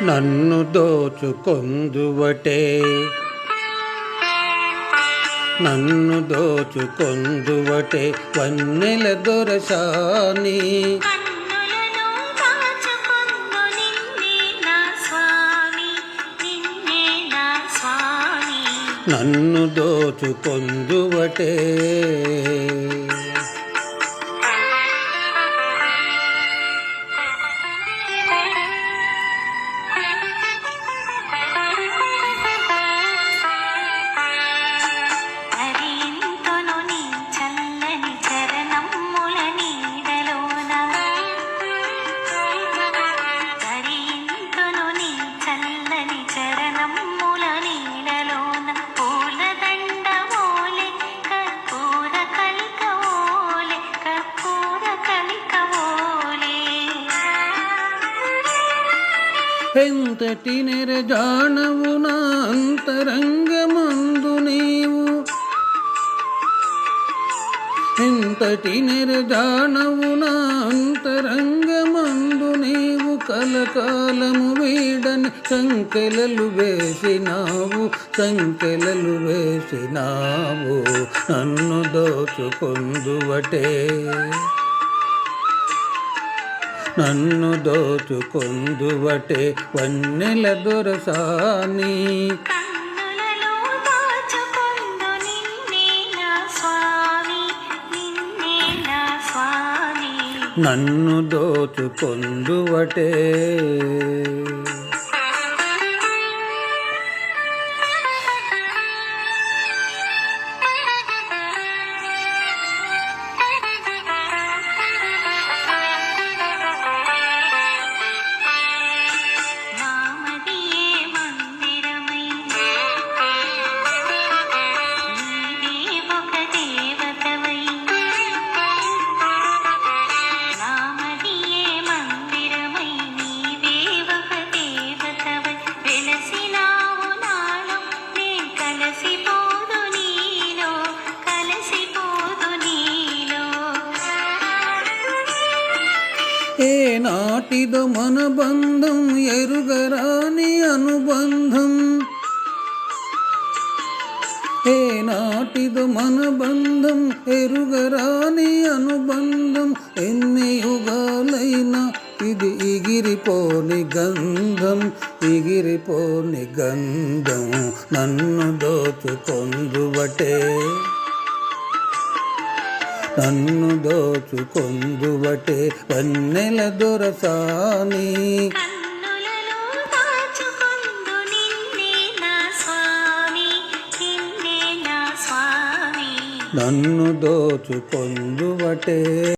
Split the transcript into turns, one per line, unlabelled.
నన్ను దోచుకొందువటే నన్ను దోచుకొందువటే వన్నెల దొరసాని నన్ను దోచుకొందువటే ఎంతటి నెరజానవు నా అంతరంగమందు నీవు ఎంతటి నెరజానవు నా అంతరంగమందు నీవు కలకాలము వీడని సంకెలలు వేసినావు నన్ను దోచుకొందువటే నన్ను దోచుకొందువటే వన్నెల దొరసాని నన్ను దోచుకొందువటే ఏనాటిదో మన బంధం ఎరుగరాని అనుబంధం ఏనాటిదో మన బంధం ఎరుగరాని అనుబంధం ఎన్ని యుగాలైనా ఇది ఎగిరిపోని గంధం నన్ను దోచుకొందువటే నన్ను దోచుకొందువటే వన్నెల దొరసాని నన్ను దోచుకొందువటే